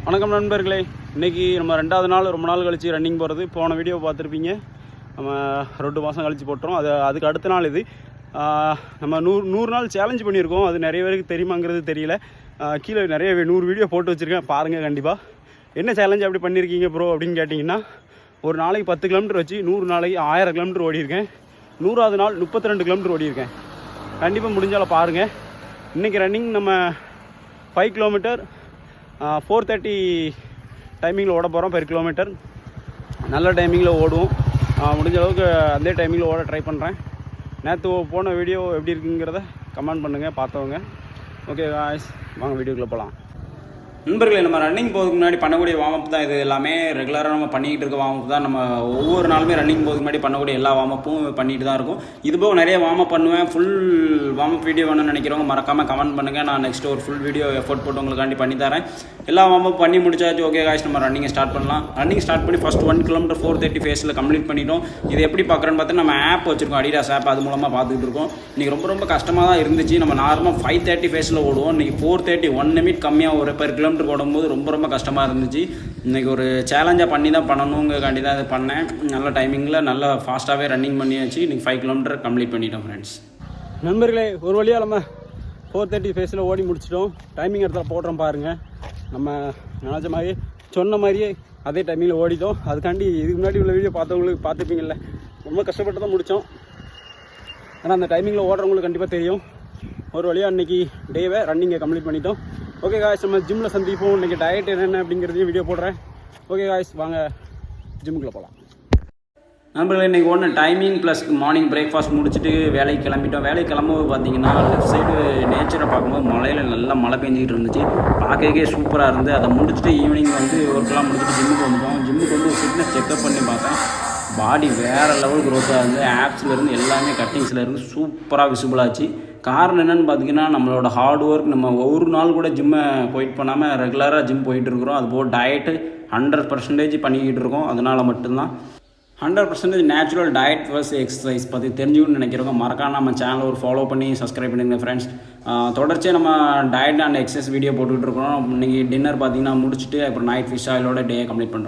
வணக்கம் நண்பர்களே. இன்றைக்கி நம்ம 2வது நாள் ரொம்ப நாள் கழித்து ரன்னிங் போகிறது. போன வீடியோ பார்த்துருப்பீங்க. நம்ம 2 மாதம் கழித்து போட்டுறோம். அதுக்கு அடுத்த நாள் இது. நம்ம 100 நாள் சேலஞ்ச் பண்ணியிருக்கோம். அது நிறைய பேருக்கு தெரியுமாங்கிறது தெரியல. கீழே நிறைய 100 வீடியோ போட்டு வச்சுருக்கேன், பாருங்கள். கண்டிப்பாக என்ன சேலஞ்ச் அப்படி பண்ணியிருக்கீங்க ப்ரோ அப்படின்னு கேட்டிங்கன்னா, ஒரு நாளைக்கு 10 கிலோமீட்டர் வச்சு 100 நாளைக்கு 1000 கிலோமீட்டர் ஓடியிருக்கேன். 100வது நாள் 32 கிலோமீட்டர் ஓடியிருக்கேன். கண்டிப்பாக முடிஞ்சாலும் பாருங்கள். இன்றைக்கி ரன்னிங் நம்ம 5 கிலோமீட்டர் 4:30 டைமிங்கில் ஓட போகிறோம் பெர் கிலோமீட்டர். நல்ல டைமிங்கில் ஓடுவோம். முடிஞ்ச அளவுக்கு அதே டைமிங்கில் ஓட ட்ரை பண்ணுறேன். நேற்று போன வீடியோ எப்படி இருக்குங்கிறத கமெண்ட் பண்ணுங்கள் பார்த்தவங்க. ஓகே காய்ஸ், வாங்க வீடியோக்குள்ளே போகலாம். நண்பர்களே, நம்ம ரன்னிங் போகிறதுக்கு முன்னாடி பண்ணக்கூடிய வார்மப் தான் இது. எல்லாமே ரெகுலராக நம்ம பண்ணிக்கிட்டு இருக்க வார்மப் தான். நம்ம ஒவ்வொரு நாளுமே ரன்னிங் போகிறதுக்கு முன்னாடி பண்ணக்கூடிய எல்லா வார்மப்பும் பண்ணிட்டு தான் இருக்கும். இது போக நிறைய வார்மப் பண்ணுவேன். ஃபுல் வார்மப் வீடியோ வேணும்னு நினைக்கிறவங்க மறக்காமல் கமெண்ட் பண்ணுங்கள். நான் நெக்ஸ்ட் ஒரு ஃபுல் வீடியோ எஃபோர்ட் போட்டு உங்களுக்காண்டி பண்ணி தரேன். எல்லா வார்மப் பண்ணி முடிச்சாச்சு. ஓகே காய்ஸ், நம்ம ரன்னிங்கை ஸ்டார்ட் பண்ணலாம். ரன்னிங் ஸ்டார்ட் பண்ணி ஃபஸ்ட் 1 கிலோமீட்டர் 4:30 ஃபேஸில் கம்ப்ளீட் பண்ணிட்டோம். இது எப்படி பார்க்குறேன்னு பார்த்தா, நம்ம ஆப் வச்சுருக்கோம், அடிடாஸ் ஆப். அது மூலமாக பார்த்துட்டு இருக்கோம். இன்றைக்கி ரொம்ப கஷ்டமாக தான் இருந்துச்சு. நம்ம நார்மலாக 5:30 ஃபேஸில் ஓடுவோம். இன்றைக்கி 4:30 1 நிமிட் கம்மியாக ஒரு பெர் கிலோமீட்டர் ஓடும்போது ரொம்ப கஷ்டமாக இருந்துச்சு. இன்றைக்கி ஒரு சேலஞ்சாக பண்ணி தான் பண்ணணுங்காண்டி தான் இது பண்ணேன். நல்ல டைமிங்கில் நல்லா ஃபாஸ்ட்டாகவே ரன்னிங் பண்ணியாச்சு. இன்றைக்கி 5 கிலோமீட்டர் கம்ப்ளீட் பண்ணிட்டோம் ஃப்ரெண்ட்ஸ். நண்பர்களே, ஒரு வழியாக நம்ம 4:30 ஃபேஸில் ஓடி முடிச்சிட்டோம். டைமிங் இடத்துல போடுறோம் பாருங்கள். நம்ம நினச்ச மாதிரி சொன்ன மாதிரியே அதே டைமிங்கில் ஓடிட்டோம். அதுக்காண்டி இதுக்கு முன்னாடி உள்ள வீடியோ பார்த்தவங்களுக்கு பார்த்துப்பீங்கள்ல, ரொம்ப கஷ்டப்பட்டு தான் முடித்தோம். ஆனால் அந்த டைமிங்கில் ஓடுறவங்களுக்கு கண்டிப்பாக தெரியும். ஒரு வழியாக இன்றைக்கி டேவை ரன்னிங்கை கம்ப்ளீட் பண்ணிட்டோம். ஓகே காய்ஸ், நம்ம ஜிம்மில் சந்திப்போம். இன்றைக்கி டயட் என்னென்ன அப்படிங்கிறதையும் வீடியோ போடுறேன். ஓகே காய்ஸ், வாங்க ஜிம்முக்குள்ளே போகலாம். நண்பர்களே, இன்றைக்கி ஒன்று டைமிங் ப்ளஸ் மார்னிங் பிரேக்ஃபாஸ்ட் முடிச்சுட்டு வேலைக்கு கிளம்பிட்டோம். வேலைக்கு கிளம்பும்போது பார்த்தீங்கன்னா, லெஃப்ட் சைடு நேச்சரை பார்க்கும்போது மழையில் நல்லா மழை பெஞ்சிக்கிட்டு இருந்துச்சு. பார்க்கவே சூப்பராக இருந்து அதை முடிச்சுட்டு ஈவினிங் வந்து ஒர்க்கெலாம் முடிச்சுட்டு ஜிம்முக்கு வந்துட்டோம். ஜிம்முக்கு வந்து ஒரு ஃபிட்னஸ் செக்அப் பண்ணி பார்த்தேன். பாடி வேறு லெவல் க்ரோத்தாக இருந்து ஆப்ஸ்லேருந்து எல்லாமே கட்டிங்ஸ்லேருந்து சூப்பராக விசிபிளாச்சு. காரணம் என்னென்னு பார்த்தீங்கன்னா, நம்மளோட ஹார்ட் ஒர்க். நம்ம ஒரு நாள் கூட ஜிம்மை போயிட்டு பண்ணாமல் ரெகுலராக ஜிம் போயிட்டுருக்குறோம். அதுபோல் டயட்டு 100% பண்ணிக்கிட்டு இருக்கோம். அதனால் மட்டும்தான் 100% நேச்சுரல் டயட் ப்ளஸ் எக்ஸசைஸ் பற்றி தெரிஞ்சுக்கணும்னு நினைக்கிறவங்க மறக்காம நம்ம சேனலை ஒரு ஃபாலோ பண்ணி சப்ஸ்கிரைப் பண்ணிடுங்க ஃப்ரெண்ட்ஸ். தொடர்ச்சியாக நம்ம டயட் அண்ட் எக்ஸசைஸ் வீடியோ போட்டுக்கிட்டு இருக்கோம். இன்றைக்கி டின்னர் பார்த்தீங்கன்னா முடிச்சுட்டு அப்புறம் நைட் ஃபிஷ் ஆயிலோட டே கம்ப்ளீட் பண்ணுறோம்.